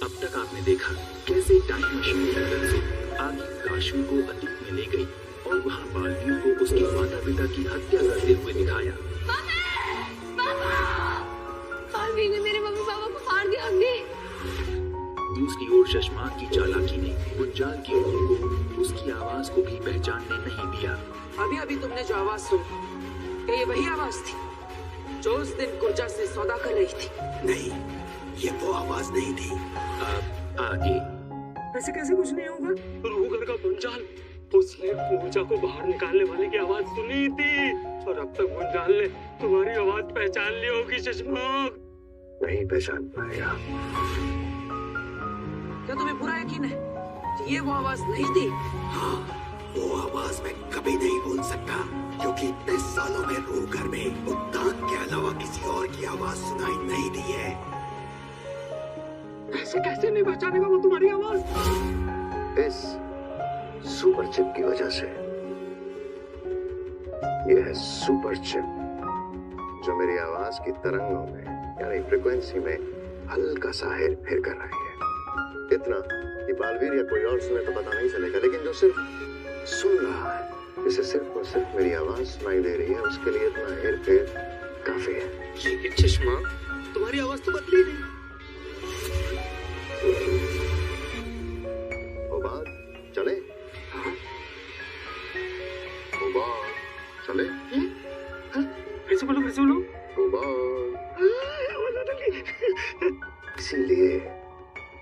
अब तक आपने देखा कैसे टाइम मशीन की मदद से आगे काशवी को अतीत में ले गई और वहाँ बालवीर को उसके माता पिता की हत्या करते हुए दिखाया। बालवीर ने मेरे मम्मी पापा को मार दिया हमने। दूसरी ओर शशमाक की चालाकी ने गुंजाल की रूह को उसकी आवाज को भी पहचानने नहीं दिया। अभी अभी तुमने जो आवाज सुनी, क्या ये वही आवाज थी जो उस दिन गुर्जा से सौदा कर रही थी? नहीं, ये वो आवाज नहीं थी। अब आगे ऐसे कैसे कुछ नहीं होगा? रूहगर का गुंजाल, उसने पूजा को बाहर निकालने वाले की आवाज सुनी थी और अब तक गुंजाल ने तुम्हारी आवाज पहचान ली होगी शशमाक। नहीं पहचान पाएगा। क्या तुम्हें पूरा यकीन है कि ये वो आवाज नहीं थी? हाँ, वो आवाज मैं कभी नहीं भूल सकता, क्योंकि इतने सालों में रूह घर में उत्तान के अलावा किसी और की आवाज सुनाई नहीं दी है। ऐसे कैसे नहीं पहचानेगा वो तुम्हारी आवाज? इस सुपर चिप की वजह से। यह है सुपर चिप जो मेरी आवाज की तरंगों में यानी फ्रीक्वेंसी में हल्का सा हेर फेर कर रही है। इतना कि बालवीर या कोई और सुने तो पता नहीं चलेगा, लेकिन जो सिर्फ सुन रहा है, जिसे सिर्फ और सिर्फ मेरी आवाज सुनाई दे रही है, उसके लिए इतना हेर फेर काफी है। लेकिन शशमाक, तुम्हारी आवाज तो बदली नहीं। वो बात चले, वो बात चले। कैसे बोलो, कैसे बोलो? वो बात। इसीलिए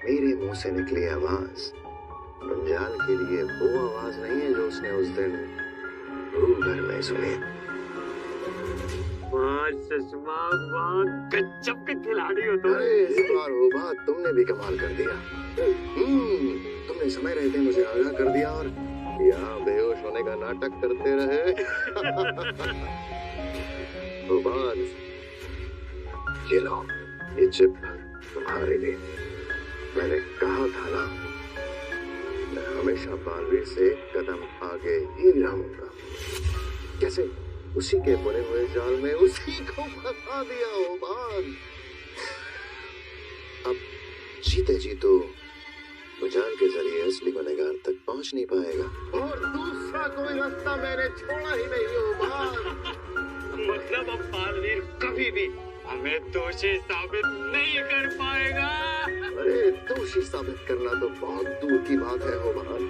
मेरे मुंह से निकली आवाज गुंजाल के लिए वो आवाज नहीं है जो उसने उस दिन रूह घर में सुनी। वाह शशमाक, वाह, गजब के खिलाड़ी हो तुम। अरे इस बार वो बात तुमने भी कमाल कर दिया। तुमने समय रहते मुझे आगाह कर दिया और यहाँ बेहोश होने का नाटक करते रहे। वो बात, ये लो, ये चिप तुम्हारे लिए। मैंने कहा था ना, मैं हमेशा बालवीर से एक कदम आगे ही रहूंगा। कैसे उसी के बुने हुए जाल में उसी को फंसा दिया हो बाल। अब जीते जी तो गुंजाल के जरिए असली गुनहगार तक पहुंच नहीं पाएगा और दूसरा कोई रास्ता मैंने छोड़ा ही नहीं हो बाल। मतलब अब बालवीर कभी भी हमें दोषी साबित नहीं कर पाएगा। अरे दोषी साबित करना तो बहुत दूर की बात है हो बाल।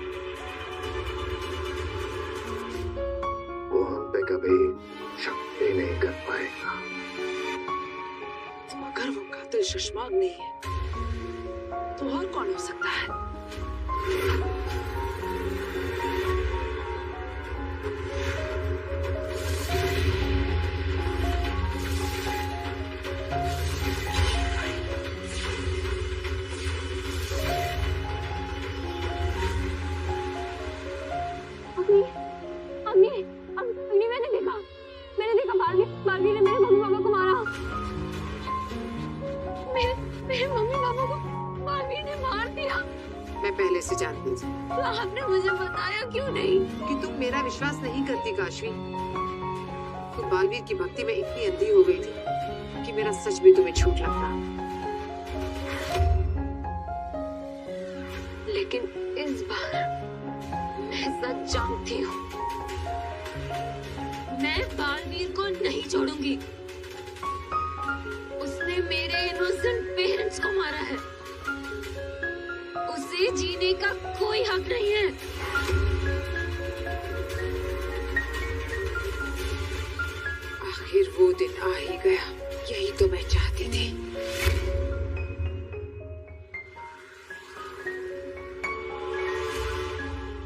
वो हम पे कभी शक ही नहीं कर पाएगा। अगर वो कातिल शशमाक नहीं है तो और कौन हो सकता है? मैंने देखा बालवीर ने मेरे मम्मी पापा को मारा। मेरे मम्मी पापा को बालवीर ने मार दिया। मैं पहले से जानती थी। तो आपने मुझे बताया क्यों नहीं? कि तुम मेरा विश्वास नहीं करती काशवी। तुम बालवीर की भक्ति में इतनी अंधी हो गई थी कि मेरा सच भी तुम्हें झूठ लगता। लेकिन इस बार मैं सच जानती हूँ। मैं बालवीर को नहीं छोड़ूंगी। उसने मेरे इनोसेंट पेरेंट्स को मारा है। उसे जीने का कोई हक नहीं है। आखिर वो दिन आ ही गया। यही तो मैं चाहती थी।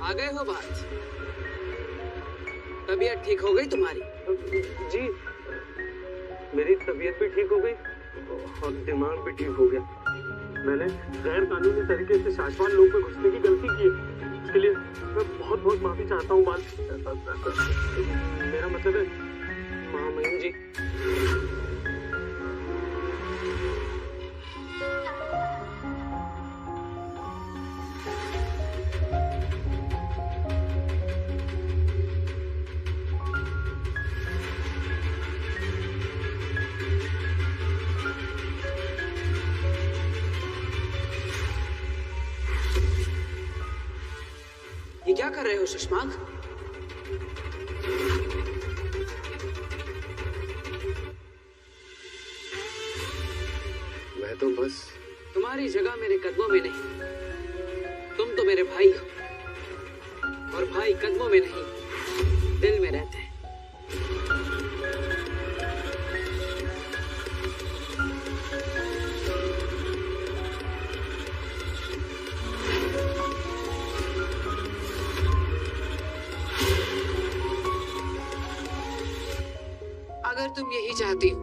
आ गए हो बात? तबीयत ठीक हो गई तुम्हारी? जी, मेरी तबीयत भी ठीक हो गई और दिमाग भी ठीक हो गया। मैंने गैर कानूनी तरीके से शासवान लोग में घुसने की गलती की है। इसके लिए मैं बहुत बहुत माफी चाहता हूँ बाल। मेरा मतलब है महामहिम जी। कर रहे हो शशमाक? मैं तो बस तुम्हारी जगह मेरे कदमों में नहीं। तुम तो मेरे भाई हो, और भाई कदमों में नहीं, दिल में रहते हैं। अगर तुम यही चाहती हो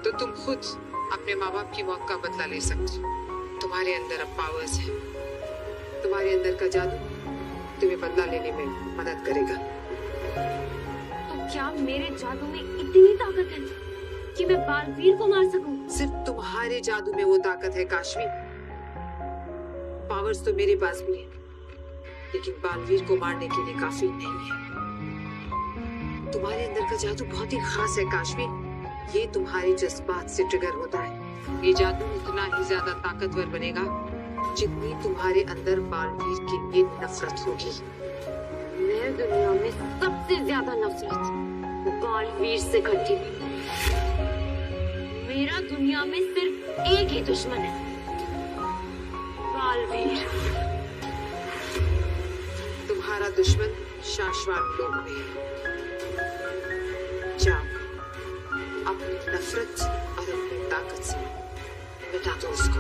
तो तुम खुद अपने माँ बाप की मौत का बदला ले सकती हो। तुम्हारे अंदर अब पावर्स है। तुम्हारे अंदर का जादू तुम्हें बदला लेने में मदद करेगा। तो क्या मेरे जादू में इतनी ताकत है कि मैं बालवीर को मार सकूं? सिर्फ तुम्हारे जादू में वो ताकत है काशवी। पावर्स तो मेरे पास भी है, लेकिन बालवीर को मारने के लिए काफी नहीं है। तुम्हारे अंदर का जादू बहुत ही खास है काशवी। ये तुम्हारे जज्बात से ट्रिगर होता है। ये जादू उतना ही ज्यादा ताकतवर बनेगा जितनी तुम्हारे अंदर बालवीर के लिए नफरत होगी। मेरे दुनिया में सबसे ज्यादा नफरत बालवीर से करती हूँ। मेरा दुनिया में सिर्फ एक ही दुश्मन है, बालवीर। तुम्हारा दुश्मन शाश्वत लोग में है। जाओ, अपनी नफरत और अपनी ताकत से मिटा दो उसको।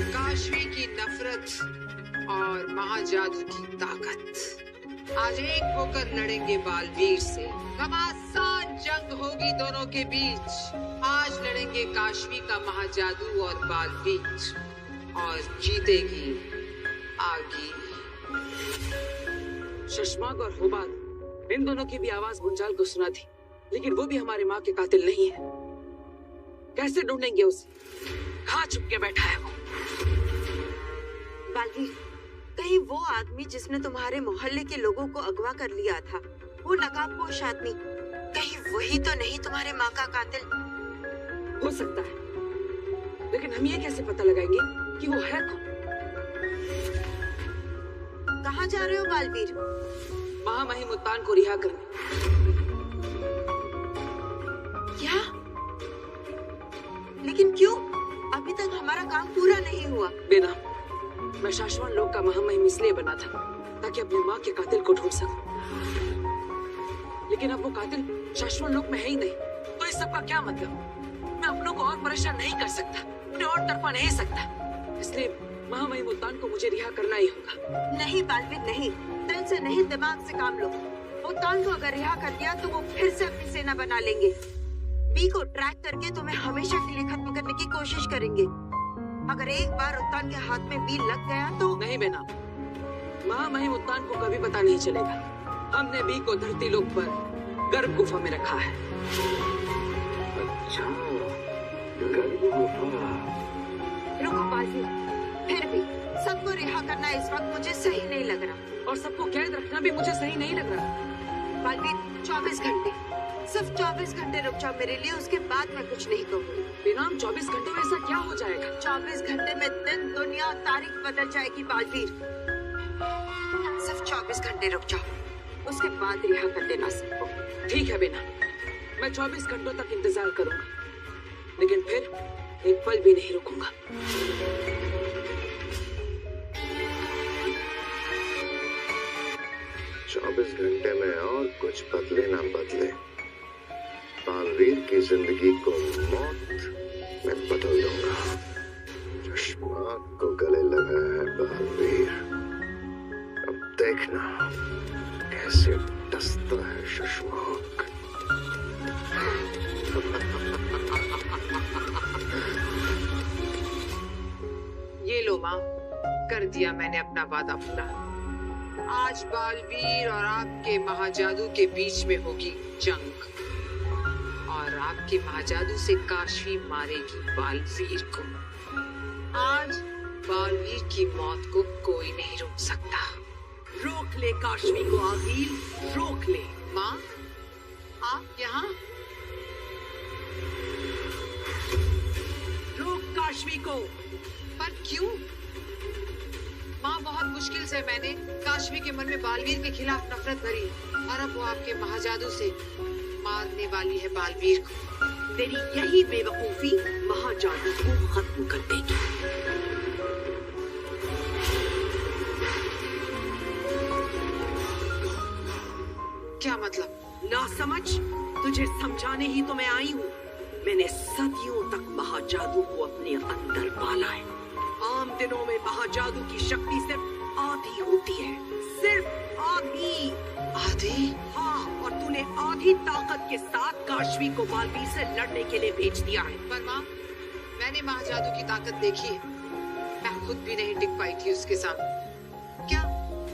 काशवी की नफरत और महाजादू की ताकत आज एक होकर लड़ेंगे बालवीर से। घमासान जंग होगी दोनों के बीच। आज लड़ेंगे काशवी का महाजादू और बालवीर, और जीतेगी आगी। शशमाक और हुबाद, इन दोनों की भी आवाज गुंजाल को सुना थी, लेकिन वो भी हमारे माँ के कातिल नहीं है। कैसे ढूंढेंगे उसे? कहाँ छुप के बैठा है वो? बालवीर, कहीं वो आदमी जिसने तुम्हारे मोहल्ले के लोगों को अगवा कर लिया था, वो नकाबपोश आदमी, कहीं वही तो नहीं तुम्हारे माँ का कातिल? हो सकता है, लेकिन हम ये कैसे पता लगाएंगे कि वो है कौन? कहाँ जा रहे हो बालवीर? महामहिमुद्दान को रिहा करने। क्या? लेकिन क्यों? अभी तक हमारा काम पूरा नहीं हुआ। बिना, मैं शाश्वत लोक का महामहिम इसलिए बना था ताकि अपनी माँ के कातिल को ढूंढ सकूं। लेकिन अब वो कातिल शाश्वत लोक में है ही नहीं, तो इस सब का क्या मतलब? मैं अपनों को और परेशान नहीं कर सकता, उन्हें और तड़पा नहीं सकता। इसलिए महामहिमुद्दान को मुझे रिहा करना ही होगा। नहीं बालवीर, नहीं। दिल से नहीं, दिमाग से काम लो। मुद्दान को अगर रिहा कर दिया तो वो फिर से अपनी सेना बना लेंगे। बी को ट्रैक करके तुम्हें हमेशा के लिए खत्म करने की कोशिश करेंगे। अगर एक बार उत्तान के हाथ में बी लग गया तो नहीं बेना, महामहिमुद्दान को कभी पता नहीं चलेगा। हमने बी को धरती लोक पर गर्भ गुफा में रखा है। अच्छा, गर्भ गुफा। रुको बालवीर, फिर भी सबको रिहा करना इस वक्त मुझे सही नहीं लग रहा। और सबको कैद रखना भी मुझे सही नहीं लग रहा। बालवीर, 24 घंटे, सिर्फ 24 घंटे रुक जाओ मेरे लिए, उसके बाद मैं कुछ नहीं कहूँगी। बेनाम 24 घंटों में ऐसा क्या हो जाएगा? 24 घंटे में दिन, दुनिया और तारीख बदल जाएगी बालवीर। सिर्फ 24 घंटे रुक जाओ, उसके बाद रिहा कर देना सबको। ठीक है बेना, मैं 24 घंटों तक इंतजार करूंगा, लेकिन फिर एक पल भी नहीं रुकूंगा। 24 घंटे में और कुछ बदले ना बदले, बालवीर की जिंदगी को मौत में बदल दूंगा। शशमाक को गले लगा है बालवीर, अब देखना कैसे डसता है शशमाक। ये लो माँ, कर दिया मैंने अपना वादा पूरा। आज बालवीर और आपके महाजादू के बीच में होगी जंग, और आपके महाजादू से काशवी मारेगी बालवीर को। आज बालवीर की मौत को कोई नहीं रोक सकता। रोक ले काशवी को आगिल, रोक ले। माँ, आप यहाँ? रोक काशवी को। पर क्यों? माँ, बहुत मुश्किल से मैंने काशवी के मन में बालवीर के खिलाफ नफरत भरी, और अब वो आपके महाजादू से मारने वाली है बालवीर को। तेरी यही बेवकूफी महाजादू को खत्म कर देगी। क्या मतलब? ना समझ, तुझे समझाने ही तो मैं आई हूँ। मैंने सदियों तक महाजादू को अपने अंदर पाला है। आम दिनों में महाजादू की शक्ति सिर्फ आधी होती है, सिर्फ आधी। आधी? हाँ, और तूने आधी ताकत के साथ काशवी को बालवीर से लड़ने के लिए भेज दिया है। पर माँ, मैंने महाजादू की ताकत देखी है, मैं खुद भी नहीं टिक पाई थी उसके सामने। क्या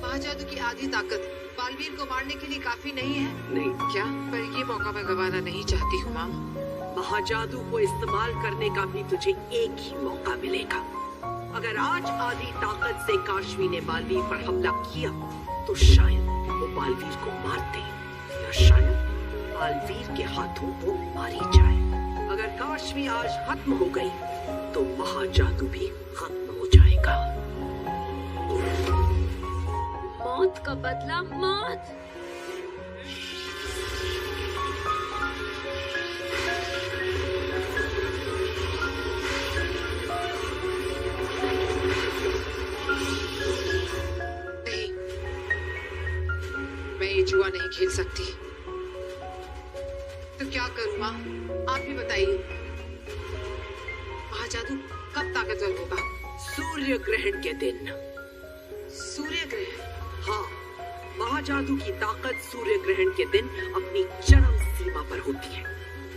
महाजादू की आधी ताकत बालवीर को मारने के लिए काफी नहीं है? नहीं। क्या? पर ये मौका मैं गंवाना नहीं चाहती हूँ माँ। महाजादू को इस्तेमाल करने का भी तुझे एक ही मौका मिलेगा। अगर आज आधी ताकत से काशवी ने बालवीर पर हमला किया तो शायद वो बालवीर को मार दे, या शायद बालवीर के हाथों वो मारी जाए। अगर काशवी आज खत्म हो गई तो महाजादू भी खत्म हो जाएगा। मौत का बदला मौत। नहीं, मैं ये जुआ नहीं खेल सकती। तो क्या करूँ माँ, आप ही बताइए। महाजादू कब ताकतवर होगा? सूर्य ग्रहण के दिन। सूर्य ग्रहण? हाँ, महाजादू की ताकत सूर्य ग्रहण के दिन अपनी चरम सीमा पर होती है।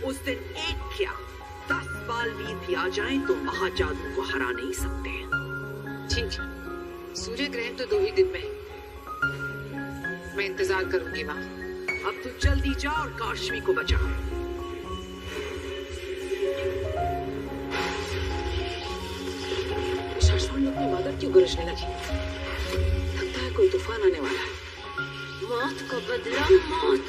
उस दिन एक क्या 10 बालवीर भी आ जाएं तो महाजादू को हरा नहीं सकते। ठीक है, सूर्य ग्रहण तो 2 ही दिन में है। मैं इंतजार करूंगी माँ। अब तू जल्दी जा और काशवी को बचा। शाश्वत लोग में मदद क्यों गरजने लगी? लगता है कोई तूफान आने वाला है। मौत का बदला मौत।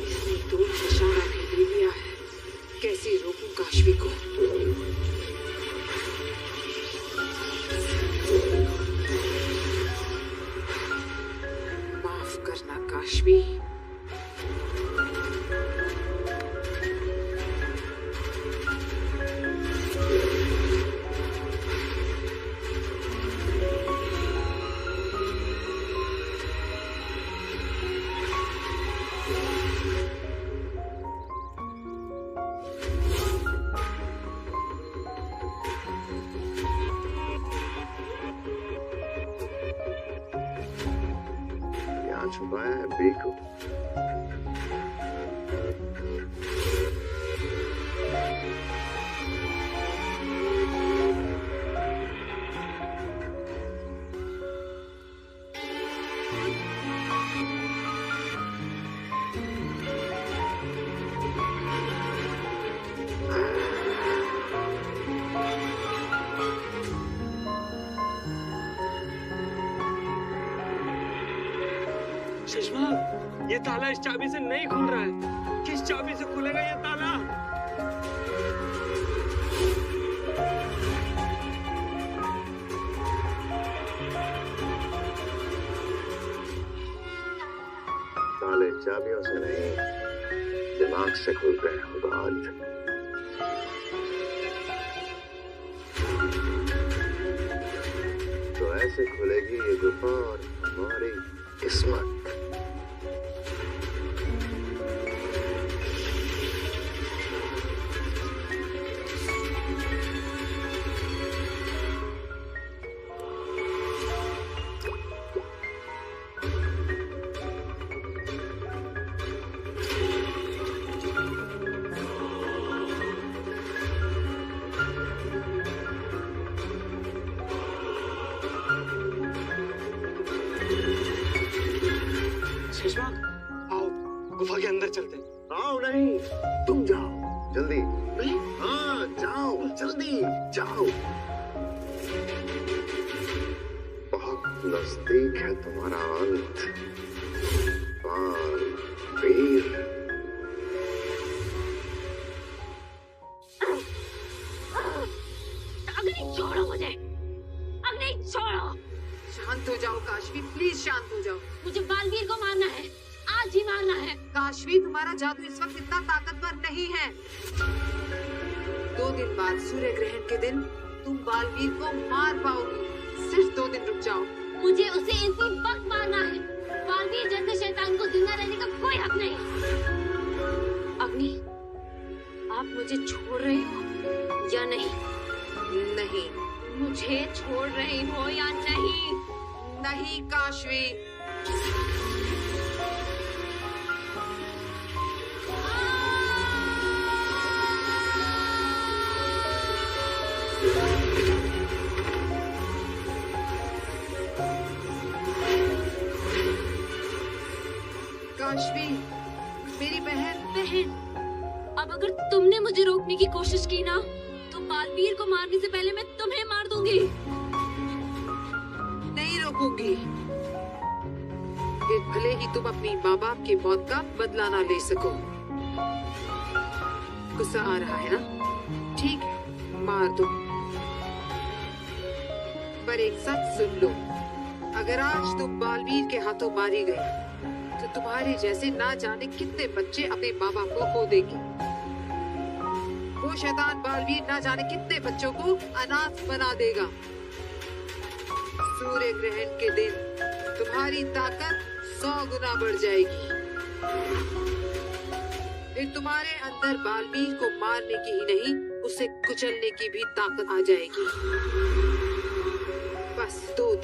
इतनी दूर निशाना भी दे दिया है, कैसे रोकूं काशवी को? माफ करना काशवी। यहाँ छुपाया है बी को। सुषमा, ये ताला इस चाबी से नहीं खुल रहा है। किस चाबी से खुलेगा ये ताला? ताले चाबियों से नहीं, दिमाग से खुलते हैं बात। तो ऐसे खुलेगी ये गुफा और हमारी किस्मत। गुफा के अंदर चलते हैं। आओ नहीं, तुम जाओ जल्दी। हाँ जाओ जल्दी जाओ। बहुत नजदीक है तुम्हारा अंत बालवीर। अग्नि छोड़ो मुझे, अग्नि छोड़ो। शांत हो जाओ काशवी, प्लीज शांत हो जाओ। मुझे बालवीर को मारना है, आज ही मारना है। काशवी तुम्हारा जादू इस वक्त इतना ताकतवर नहीं है। 2 दिन बाद सूर्य ग्रहण के दिन तुम बालवीर को मार पाओगी। सिर्फ 2 दिन रुक जाओ। मुझे उसे इसी वक्त मारना है। बालवीर जैसे शैतान को जिंदा रहने का कोई हक नहीं। अग्नि, आप मुझे छोड़ रहे हो या नहीं? नहीं। मुझे छोड़ रही हो या नहीं? नहीं काशवी। काशवी, मेरी बहन। अब अगर तुमने मुझे रोकने की कोशिश की ना, तो बालवीर को मारने से पहले मैं तुम्हें मार दूंगी। नहीं रोकूंगी। फिर भले ही तुम अपनी माँ बाप की मौत का बदला ना ले सको। गुस्सा आ रहा है ना? ठीक है, मार दो। पर एक सच सुन लो, अगर आज तुम बालवीर के हाथों मारी गई तो तुम्हारे जैसे ना जाने कितने बच्चे अपने माँ बाप को खो देंगे। वो शैतान बालवीर ना जाने कितने बच्चों को अनाथ बना देगा। सूर्य ग्रहण के दिन तुम्हारी ताकत 100 गुना बढ़ जाएगी। फिर तुम्हारे अंदर बालवीर को मारने की ही नहीं, उसे कुचलने की भी ताकत आ जाएगी। बस 2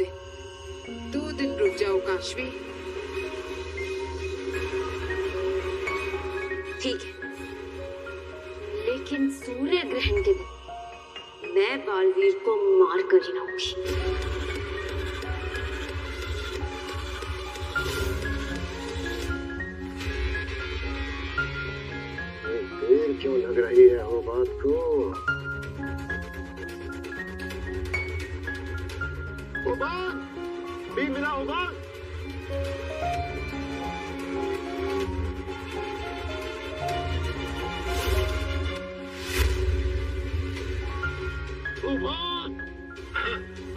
दिन रुक जाओ काशवी। ठीक है, लेकिन सूर्य ग्रहण के दिन मैं बालवीर को मार कर ही रहूंगी। देर क्यों लग रही है वो बात को? उबान, भी मिला उबान। उबान,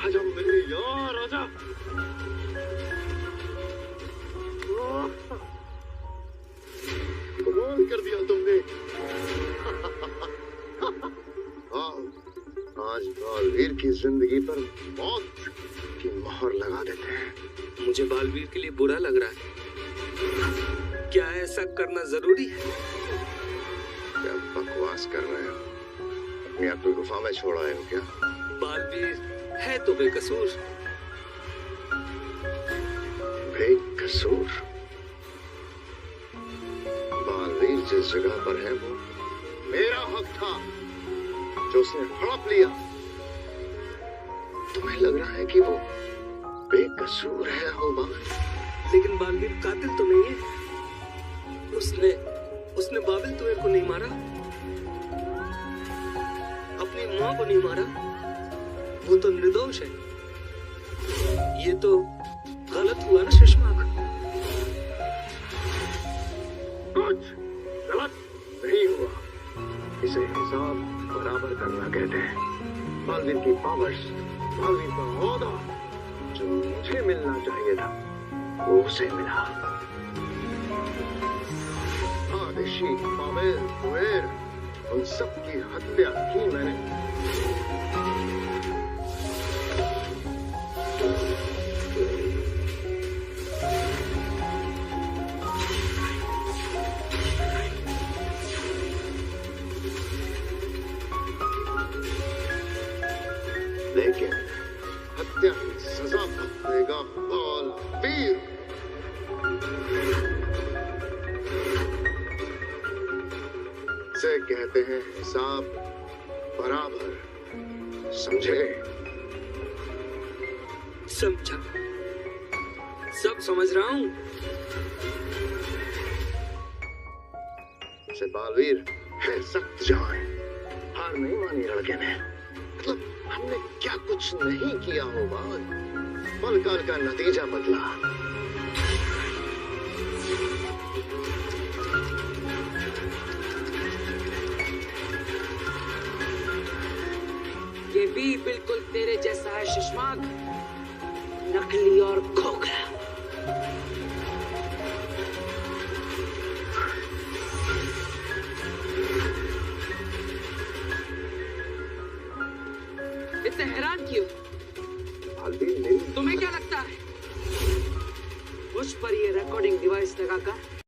आजा मेरे यार, आजा। कमाल कर दिया तुमने। हाँ, आज बालवीर की जिंदगी पर मौत की मोहर लगा देते हैं। मुझे बालवीर के लिए बुरा लग रहा है। क्या ऐसा करना जरूरी है? क्या बकवास कर रहे हो? अपनी आपको गुफा में छोड़ा है क्या? बालवीर है तो बेकसूर। बेकसूर? बालवीर जिस जगह पर है वो मेरा हक था, जो उसने हड़प लिया। तुम्हें लग रहा है कि वो बेकसूर है होबान? लेकिन बालवीर कातिल तो नहीं है। उसने बाबिल तुएर को नहीं मारा, अपनी माँ को नहीं मारा। वो तो निर्दोष है। ये तो गलत हुआ ना सुषमा? कुछ गलत नहीं हुआ। इसे हिसाब बराबर करना कहते हैं। बालवीर की पावर्स, बालवीर का ओहदा जो मुझे मिलना चाहिए था, वो उसे मिला। आदेशी, बाबिल, तुएर, उन सब की हत्या की मैंने। लेकिन हत्या की सजा भुगतेगा बालवीर। से कहते हैं हिसाब बराबर, समझे? समझा, सब समझ रहा हूँ। से बालवीर है सख्त जान। हार नहीं मानी लड़के ने। मतलब हमने क्या कुछ नहीं किया हो बात, पल काल का नतीजा बदला। ये भी बिल्कुल तेरे जैसा है शशमाक, नकली और खोखला। इतने हैरान क्यों? बालवीर मेरी तुम्हें क्या लगता है मुझ पर ये रिकॉर्डिंग डिवाइस लगाकर